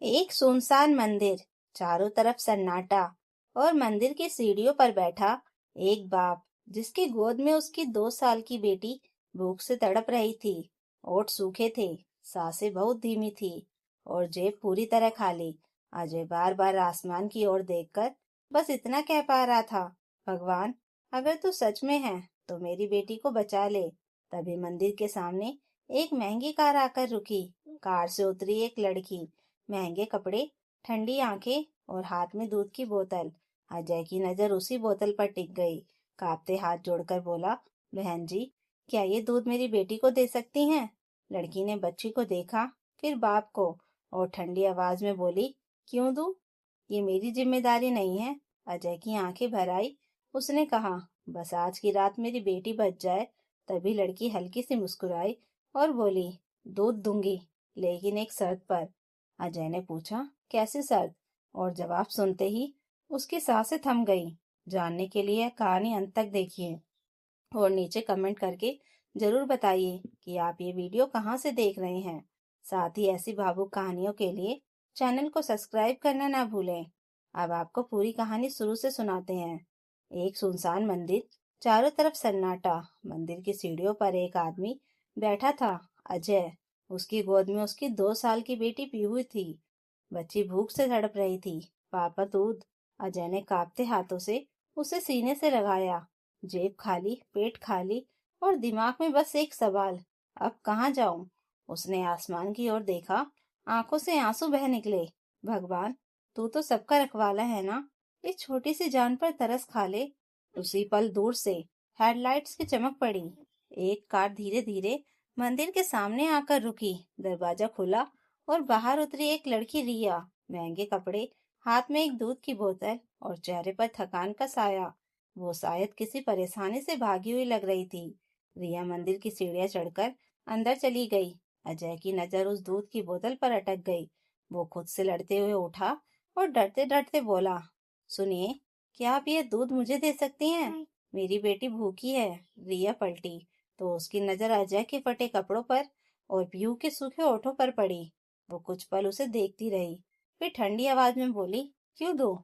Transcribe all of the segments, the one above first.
एक सुनसान मंदिर, चारों तरफ सन्नाटा और मंदिर की सीढ़ियों पर बैठा एक बाप जिसकी गोद में उसकी 2 साल की बेटी भूख से तड़प रही थी। ओठ सूखे थे, सांसें बहुत धीमी थी और जेब पूरी तरह खाली। अजय बार बार आसमान की ओर देखकर बस इतना कह पा रहा था, भगवान, अगर तू सच में है तो मेरी बेटी को बचा ले। तभी मंदिर के सामने एक महंगी कार आकर रुकी। कार से उतरी एक लड़की, महंगे कपड़े, ठंडी आंखें और हाथ में दूध की बोतल। अजय की नजर उसी बोतल पर टिक गई। कांपते हाथ जोड़कर बोला, बहन जी, क्या ये दूध मेरी बेटी को दे सकती हैं? लड़की ने बच्ची को देखा, फिर बाप को, और ठंडी आवाज में बोली, क्यों दूं? ये मेरी जिम्मेदारी नहीं है। अजय की आंखें भर आई। उसने कहा, बस आज की रात मेरी बेटी बच जाए। तभी लड़की हल्की सी मुस्कुराई और बोली, दूध दूंगी, लेकिन एक शर्त पर। अजय ने पूछा, कैसी शर्त? और जवाब सुनते ही उसकी सांसें थम गई। जानने के लिए कहानी अंत तक देखिए और नीचे कमेंट करके जरूर बताइए कि आप ये वीडियो कहाँ से देख रहे हैं। साथ ही ऐसी भावुक कहानियों के लिए चैनल को सब्सक्राइब करना ना भूलें। अब आपको पूरी कहानी शुरू से सुनाते हैं। एक सुनसान मंदिर, चारों तरफ सन्नाटा। मंदिर की सीढ़ियों पर एक आदमी बैठा था, अजय। उसकी गोद में उसकी 2 साल की बेटी पीहू थी। बच्ची भूख से तड़प रही थी। पापा दूध। अजय ने कांपते हाथों से उसे सीने से लगाया। जेब खाली, पेट खाली और दिमाग में बस एक सवाल, अब कहाँ जाऊं? उसने आसमान की ओर देखा, आंखों से आंसू बह निकले। भगवान, तू तो सबका रखवाला है ना, इस छोटी सी जान पर तरस खा ले। उसी पल दूर से हेडलाइट्स की चमक पड़ी। एक कार धीरे धीरे मंदिर के सामने आकर रुकी। दरवाजा खुला और बाहर उतरी एक लड़की, रिया। महंगे कपड़े, हाथ में एक दूध की बोतल और चेहरे पर थकान का साया। वो शायद किसी परेशानी से भागी हुई लग रही थी। रिया मंदिर की सीढ़ियां चढ़कर अंदर चली गई। अजय की नजर उस दूध की बोतल पर अटक गई। वो खुद से लड़ते हुए उठा और डरते डरते बोला, सुनिए, क्या आप ये दूध मुझे दे सकती हैं? मेरी बेटी भूखी है। रिया पलटी तो उसकी नजर अजय के फटे कपड़ों पर और पीहू के सूखे होठों पर पड़ी। वो कुछ पल उसे देखती रही, फिर ठंडी आवाज में बोली, क्यों दो?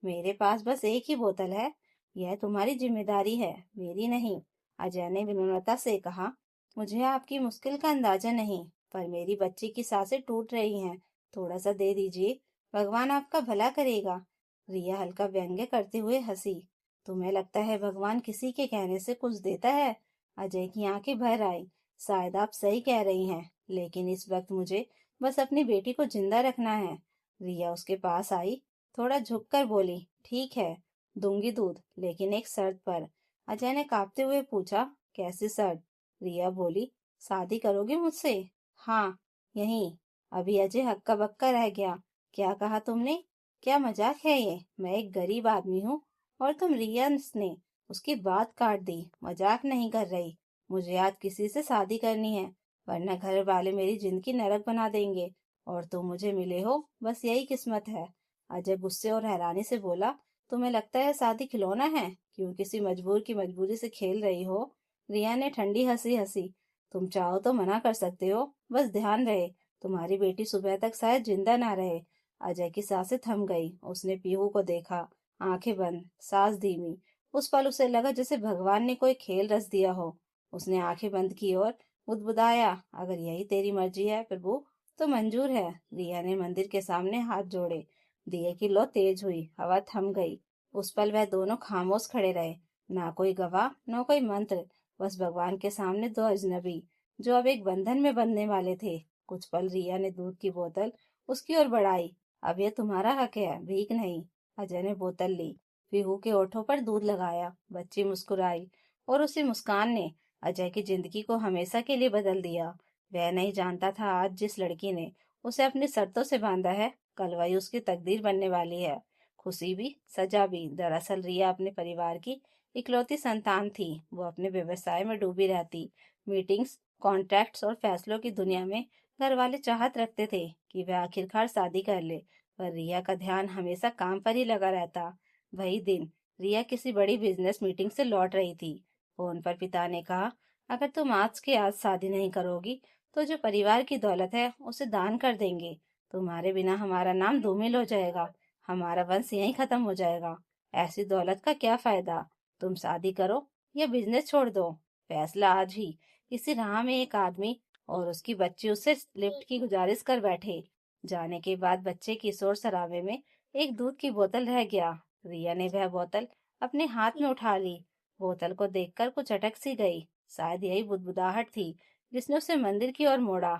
मेरे पास बस एक ही बोतल है। यह तुम्हारी जिम्मेदारी है, मेरी नहीं। अजय ने विनम्रता से कहा, मुझे आपकी मुश्किल का अंदाजा नहीं, पर मेरी बच्ची की सांसें टूट रही हैं। थोड़ा सा दे दीजिए, भगवान आपका भला करेगा। रिया हल्का व्यंग्य करते हुए हंसी। तुम्हें लगता है भगवान किसी के कहने से कुछ देता है? अजय की आंखें भर आई। शायद आप सही कह रही हैं, लेकिन इस वक्त मुझे बस अपनी बेटी को जिंदा रखना है। रिया उसके पास आई, थोड़ा झुककर बोली, ठीक है, दूंगी दूध, लेकिन एक शर्त पर। अजय ने कांपते हुए पूछा, कैसी शर्त? रिया बोली, शादी करोगे मुझसे? हाँ, यहीं। अभी अजय हक्का बक्का रह गया। क्या कहा तुमने? क्या मजाक है ये? मैं एक गरीब आदमी हूँ और तुम? रिया ने उसकी बात काट दी। मजाक नहीं कर रही। मुझे आज किसी से शादी करनी है, वरना घर वाले मेरी जिंदगी नरक बना देंगे। और तुम मुझे मिले हो, बस यही किस्मत है। अजय गुस्से और हैरानी से बोला, तुम्हें लगता है शादी खिलौना है? क्यों किसी मजबूर की मजबूरी से खेल रही हो? रिया ने ठंडी हंसी हंसी। तुम चाहो तो मना कर सकते हो, बस ध्यान रहे तुम्हारी बेटी सुबह तक शायद जिंदा ना रहे। अजय की सांसें थम गई। उसने पीहू को देखा, आंखें बंद, सांस धीमी। उस पल उसे लगा जैसे भगवान ने कोई खेल रच दिया हो। उसने आंखें बंद की और बुदबुदाया, अगर यही तेरी मर्जी है प्रभु, तो मंजूर है। रिया ने मंदिर के सामने हाथ जोड़े। दिए की लो तेज हुई, हवा थम गई। उस पल वह दोनों खामोश खड़े रहे। ना कोई गवाह, न कोई मंत्र, बस भगवान के सामने दो अजनबी जो अब एक बंधन में बंधने वाले थे। कुछ पल रिया ने दूध की बोतल उसकी ओर बढ़ाई। अब यह तुम्हारा हक है, भीख नहीं। अजय ने बोतल ली, पीहू के ओठों पर दूध लगाया। बच्ची मुस्कुराई और उसी मुस्कान ने अजय की जिंदगी को हमेशा के लिए बदल दिया। वह नहीं जानता था आज जिस लड़की ने उसे अपनी शर्तों से बांधा है, कल वही उसकी तकदीर बनने वाली है। खुशी भी, सजा भी। दरअसल रिया अपने परिवार की इकलौती संतान थी। वो अपने व्यवसाय में डूबी रहती। मीटिंग्स, कॉन्ट्रैक्ट्स और फैसलों की दुनिया में घर वाले चाहत रखते थे कि वह आखिरकार शादी कर ले, पर रिया का ध्यान हमेशा काम पर ही लगा रहता। वही दिन रिया किसी बड़ी बिजनेस मीटिंग से लौट रही थी। फोन पर पिता ने कहा, अगर तुम आज के आज शादी नहीं करोगी तो जो परिवार की दौलत है उसे दान कर देंगे। तुम्हारे बिना हमारा नाम धूमिल हो जाएगा, हमारा वंश यहीं खत्म हो जाएगा। ऐसी दौलत का क्या फायदा? तुम शादी करो या बिजनेस छोड़ दो, फैसला आज ही। इसी राह में एक आदमी और उसकी बच्ची उससे लिफ्ट की गुजारिश कर बैठे। जाने के बाद बच्चे की शोर शराबे में एक दूध की बोतल रह गया। रिया ने वह बोतल अपने हाथ में उठा ली। बोतल को देखकर कुछ अटक सी गई। शायद यही बुदबुदाहट थी जिसने उसे मंदिर की ओर मोड़ा।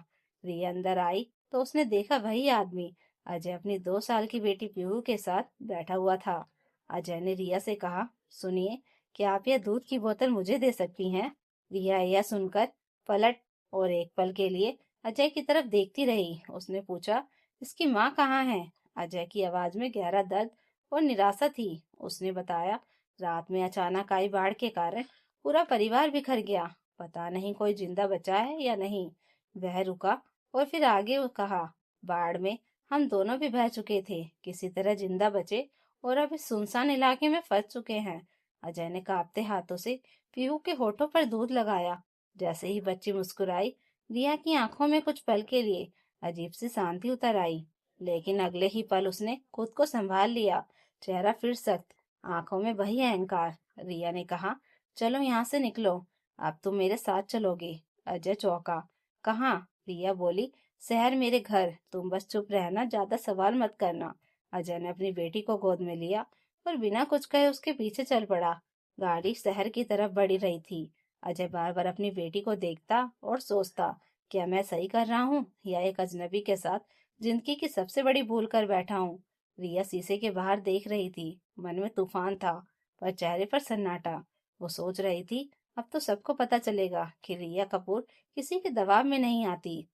रिया अंदर आई तो उसने देखा वही आदमी अजय अपनी 2 साल की बेटी पीहू के साथ बैठा हुआ था। अजय ने रिया से कहा, सुनिए, क्या आप यह दूध की बोतल मुझे दे सकती हैं? रिया यह सुनकर पलट और एक पल के लिए अजय की तरफ देखती रही। उसने पूछा, इसकी माँ कहाँ है? अजय की आवाज में गहरा दर्द और निराशा थी। उसने बताया, रात में अचानक आई बाढ़ के कारण पूरा परिवार बिखर गया। पता नहीं कोई जिंदा बचा है या नहीं। वह रुका और फिर आगे वो कहा, बाढ़ में हम दोनों भी बह चुके थे, किसी तरह जिंदा बचे और अब इस सुनसान इलाके में फंस चुके हैं। अजय ने कांपते हाथों से पीहू के होठों पर दूध लगाया। जैसे ही बच्ची मुस्कुराई, रिया की आंखों में कुछ पल के लिए अजीब सी शांति उतर आई। लेकिन अगले ही पल उसने खुद को संभाल लिया। चेहरा फिर सख्त, आंखों में वही अहंकार। रिया ने कहा, चलो यहाँ से निकलो, अब तुम मेरे साथ चलोगे। अजय चौंका। कहाँ? रिया बोली, शहर, मेरे घर। तुम बस चुप रहना, ज्यादा सवाल मत करना। अजय ने अपनी बेटी को गोद में लिया और बिना कुछ कहे उसके पीछे चल पड़ा। गाड़ी शहर की तरफ बढ़ी रही थी। अजय बार बार अपनी बेटी को देखता और सोचता, क्या मैं सही कर रहा हूँ या एक अजनबी के साथ जिंदगी की सबसे बड़ी भूल कर बैठा हूँ। रिया शीशे के बाहर देख रही थी। मन में तूफान था पर चेहरे पर सन्नाटा। वो सोच रही थी, अब तो सबको पता चलेगा कि रिया कपूर किसी के दबाव में नहीं आती।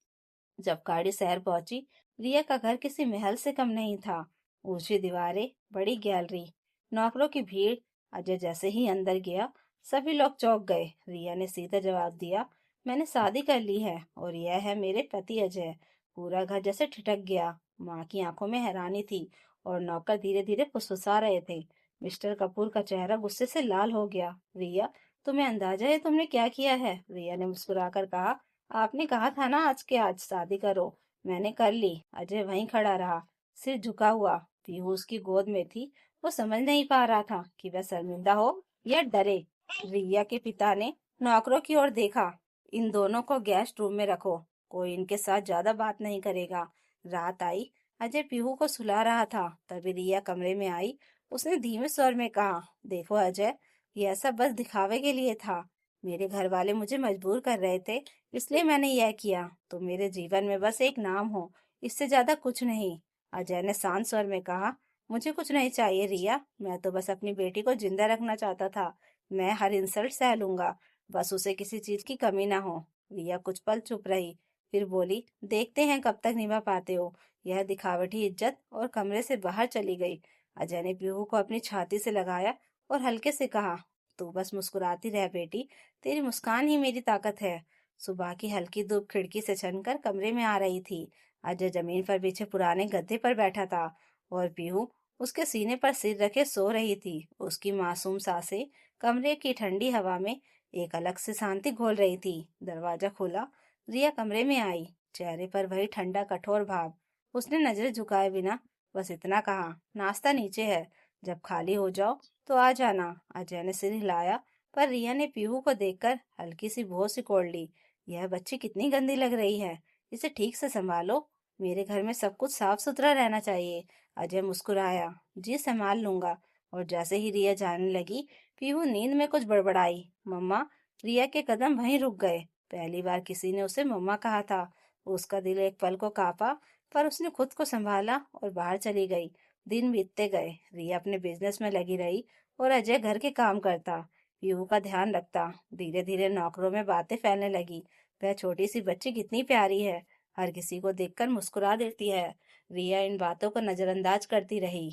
जब गाड़ी शहर पहुंची, रिया का घर किसी महल से कम नहीं था। ऊंची दीवारें, बड़ी गैलरी, नौकरों की भीड़। अजय जैसे ही अंदर गया, सभी लोग चौंक गए। रिया ने सीधा जवाब दिया, मैंने शादी कर ली है और यह है मेरे पति अजय। पूरा घर जैसे ठिठक गया। माँ की आंखों में हैरानी थी और नौकर धीरे धीरे फुसफुसा रहे थे। मिस्टर कपूर का चेहरा गुस्से से लाल हो गया। रिया, तुम्हें अंदाजा है तुमने क्या किया है? रिया ने मुस्कुराकर कहा, आपने कहा था ना आज के आज शादी करो। मैंने कर ली। अजय वहीं खड़ा रहा, सिर झुका हुआ। पीहू उसकी गोद में थी। वो समझ नहीं पा रहा था कि वह शर्मिंदा हो या डरे। रिया के पिता ने नौकरों की ओर देखा। इन दोनों को गेस्ट रूम में रखो, कोई इनके साथ ज्यादा बात नहीं करेगा। रात आई। अजय पीहू को सुला रहा था, तभी रिया कमरे में आई। उसने धीमे स्वर में कहा, देखो अजय, यह सब बस दिखावे के लिए था। मेरे घर वाले मुझे मजबूर कर रहे थे, इसलिए मैंने यह किया। तुम मेरे जीवन में बस एक नाम हो, इससे ज्यादा कुछ नहीं। अजय ने शांत स्वर में कहा, मुझे कुछ नहीं चाहिए रिया, मैं तो बस अपनी बेटी को जिंदा रखना चाहता था। मैं हर इंसल्ट सह लूंगा, बस उसे किसी चीज की कमी ना हो। रिया कुछ पल चुप रही, फिर बोली, देखते हैं कब तक निभा पाते हो यह दिखावटी इज्जत, और कमरे से बाहर चली गई। अजय ने पीहू को अपनी छाती से लगाया और हल्के से कहा, तू बस मुस्कुराती रह बेटी, तेरी मुस्कान ही मेरी ताकत है। सुबह की हल्की धूप खिड़की से छनकर कमरे में आ रही थी। अजय जमीन पर बिछे पुराने गद्दे पर बैठा था और पीहू उसके सीने पर सिर रखे सो रही थी। उसकी मासूम सांसें कमरे की ठंडी हवा में एक अलग से शांति घोल रही थी। दरवाजा खुला। रिया कमरे में आई, चेहरे पर वही ठंडा कठोर भाव। उसने नजरें झुकाए बिना बस इतना कहा, नाश्ता नीचे है, जब खाली हो जाओ तो आ जाना। अजय ने सिर हिलाया, पर रिया ने पीहू को देखकर हल्की सी भौं सिकोड़ ली। यह बच्ची कितनी गंदी लग रही है, इसे ठीक से संभालो। मेरे घर में सब कुछ साफ सुथरा रहना चाहिए। अजय मुस्कुराया, जी संभाल लूंगा। और जैसे ही रिया जाने लगी, पीहू नींद में कुछ बड़बड़ाई, मम्मा। रिया के कदम वहीं रुक गए। पहली बार किसी ने उसे मम्मा कहा था। उसका दिल एक पल को कांपा, पर उसने खुद को संभाला और बाहर चली गई। दिन बीतते गए। रिया अपने बिजनेस में लगी रही और अजय घर के काम करता, पीहू का ध्यान रखता। धीरे धीरे नौकरों में बातें फैलने लगी, वह छोटी सी बच्ची कितनी प्यारी है, हर किसी को देखकर मुस्कुरा देती है। रिया इन बातों को नजरअंदाज करती रही,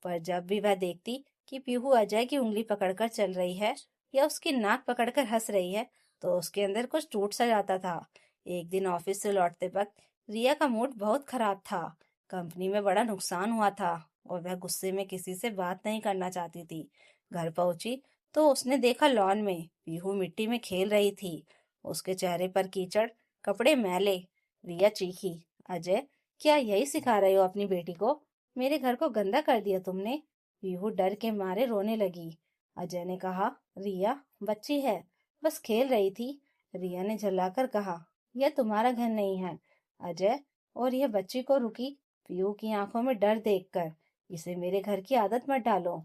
पर जब भी वह देखती कि पीहू अजय की उंगली पकड़कर चल रही है या उसकी नाक पकड़कर हंस रही है, तो उसके अंदर कुछ टूट सा जाता था। एक दिन ऑफिस से लौटते वक्त रिया का मूड बहुत खराब था। कंपनी में बड़ा नुकसान हुआ था और वह गुस्से में किसी से बात नहीं करना चाहती थी। घर पहुंची तो उसने देखा लॉन में पीहू मिट्टी में खेल रही थी। उसके चेहरे पर कीचड़, कपड़े मैले। रिया चीखी, अजय, क्या यही सिखा रहे हो अपनी बेटी को? मेरे घर को गंदा कर दिया तुमने। पीहू डर के मारे रोने लगी। अजय ने कहा, रिया बच्ची है, बस खेल रही थी। रिया ने झल्लाकर कहा, यह तुम्हारा घर नहीं है अजय। और यह बच्ची को रुकी पीहू की आंखों में डर देखकर, इसे मेरे घर की आदत मत डालो।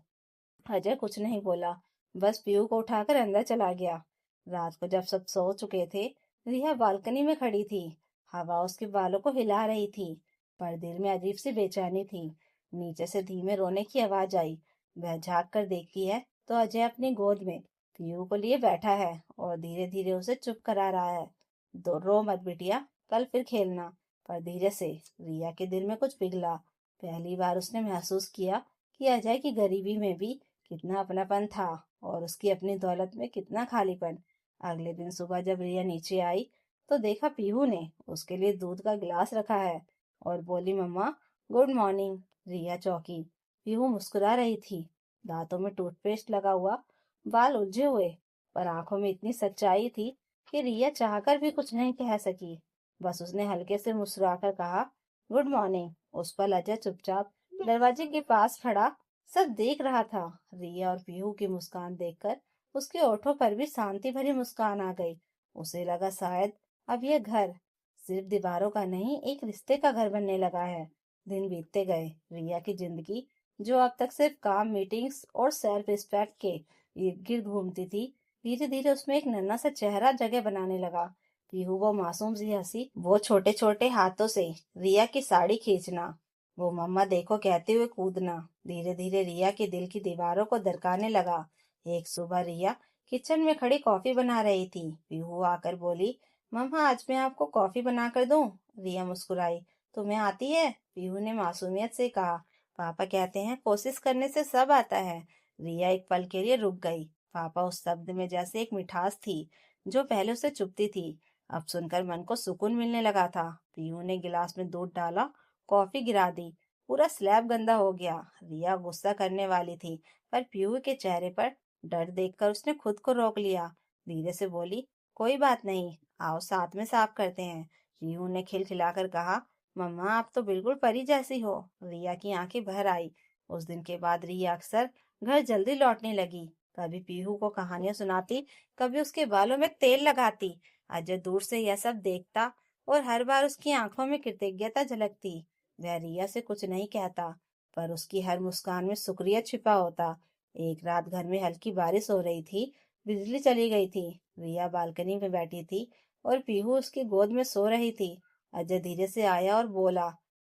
अजय कुछ नहीं बोला, बस पीहू को उठाकर अंदर चला गया। रात को जब सब सो चुके थे, रिया बालकनी में खड़ी थी। हवा उसके बालों को हिला रही थी, पर दिल में अजीब सी बेचैनी थी। नीचे से धीमे रोने की आवाज आई। वह झांक कर देखती है तो अजय अपनी गोद में पीहू को लिए बैठा है और धीरे धीरे उसे चुप करा रहा है। दो रो मत बिटिया, कल फिर खेलना। पर धीरे से रिया के दिल में कुछ पिघला। पहली बार उसने महसूस किया कि अजय की गरीबी में भी कितना अपनापन था और उसकी अपनी दौलत में कितना खालीपन। अगले दिन सुबह जब रिया नीचे आई तो देखा पीहू ने उसके लिए दूध का गिलास रखा है और बोली, मम्मा गुड मॉर्निंग। रिया चौंकी। पीहू मुस्कुरा रही थी, दांतों में टूथपेस्ट लगा हुआ, बाल उलझे हुए, पर आंखों में इतनी सच्चाई थी कि रिया चाहकर भी कुछ नहीं कह सकी। बस उसने हल्के से मुस्कुराकर कहा, गुड मॉर्निंग। उस पर अजय चुपचाप दरवाजे के पास खड़ा सब देख रहा था। रिया और पीहू की मुस्कान देखकर उसके होठों पर भी शांति भरी मुस्कान आ गई। उसे लगा शायद अब यह घर सिर्फ दीवारों का नहीं, एक रिश्ते का घर बनने लगा है। दिन बीतते गए। रिया की जिंदगी, जो अब तक सिर्फ काम, मीटिंग्स और सेल्फ रिस्पेक्ट के इर्द गिर्द घूमती थी, धीरे धीरे उसमें एक नन्हा सा चेहरा जगह बनाने लगा। पीहू वो मासूम सी हंसी, वो छोटे छोटे हाथों से रिया की साड़ी खींचना, वो मम्मा देखो कहते हुए कूदना, धीरे धीरे रिया के दिल की दीवारों को दरकाने लगा। एक सुबह रिया किचन में खड़ी कॉफी बना रही थी। पीहू आकर बोली, मम्मा आज मैं आपको कॉफी बना कर दूं? रिया मुस्कुराई। तुम्हें आती है? पीहू ने मासूमियत से कहा। पापा कहते हैं कोशिश करने से सब आता है। रिया एक पल के लिए रुक गई। पापा उस शब्द में जैसे एक मिठास थी जो पहले उसे चुभती थी, अब सुनकर मन को सुकून मिलने लगा था। पीहू ने गिलास में दूध डाला, कॉफी गिरा दी, पूरा स्लैब गंदा हो गया। रिया गुस्सा करने वाली थी, पर पीहू के चेहरे पर डर देखकर उसने खुद को रोक लिया। धीरे से बोली, कोई बात नहीं, आओ साथ में साफ करते हैं। पीहू ने खिलखिलाकर कहा, मम्मा आप तो बिल्कुल परी जैसी हो। रिया की आंखें भर आई। उस दिन के बाद रिया अक्सर घर जल्दी लौटने लगी। कभी पीहू को कहानियां सुनाती, कभी उसके बालों में तेल लगाती। अजय दूर से यह सब देखता और हर बार उसकी आंखों में कृतज्ञता झलकती। वह रिया से कुछ नहीं कहता, पर उसकी हर मुस्कान में शुक्रिया छिपा होता। एक रात घर में हल्की बारिश हो रही थी, बिजली चली गई थी। रिया बालकनी में बैठी थी और पीहू उसकी गोद में सो रही थी। अजय धीरे से आया और बोला,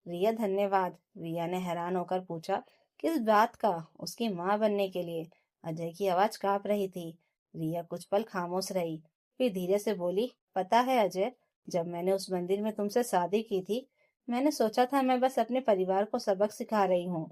रिया धन्यवाद। रिया ने हैरान होकर पूछा, किस बात का? उसकी माँ बनने के लिए। अजय की आवाज कांप रही थी। रिया कुछ पल खामोश रही, फिर धीरे से बोली, पता है अजय, जब मैंने उस मंदिर में तुमसे शादी की थी, मैंने सोचा था मैं बस अपने परिवार को सबक सिखा रही हूँ,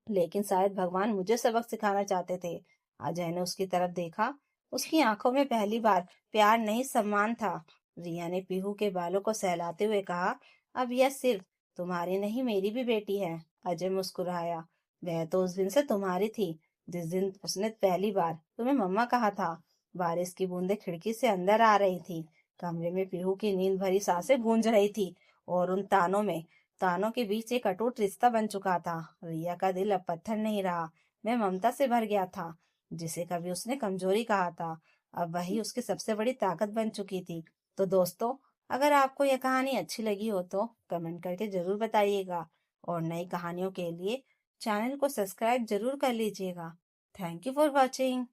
लेकिन शायद भगवान मुझे सबक सिखाना चाहते थे। अजय ने उसकी तरफ देखा। उसकी आंखों में पहली बार प्यार नहीं, सम्मान था। रिया ने पीहू के बालों को सहलाते हुए कहा, अब यह सिर्फ तुम्हारी नहीं, मेरी भी बेटी है। अजय मुस्कुराया। वह तो उस दिन से तुम्हारी थी, जिस दिन उसने पहली बार तुम्हें मम्मा कहा था। बारिश की बूंदें खिड़की से अंदर आ रही थी। कमरे में पीहू की नींद भरी सांसें गूंज रही थी और उन तानों के बीच एक अटूट रिश्ता बन चुका था। रिया का दिल अब पत्थर नहीं रहा, वह ममता से भर गया था। जिसे कभी उसने कमजोरी कहा था, अब वही उसकी सबसे बड़ी ताकत बन चुकी थी। तो दोस्तों, अगर आपको यह कहानी अच्छी लगी हो तो कमेंट करके जरूर बताइएगा और नई कहानियों के लिए चैनल को सब्सक्राइब जरूर कर लीजिएगा। Thank you for watching.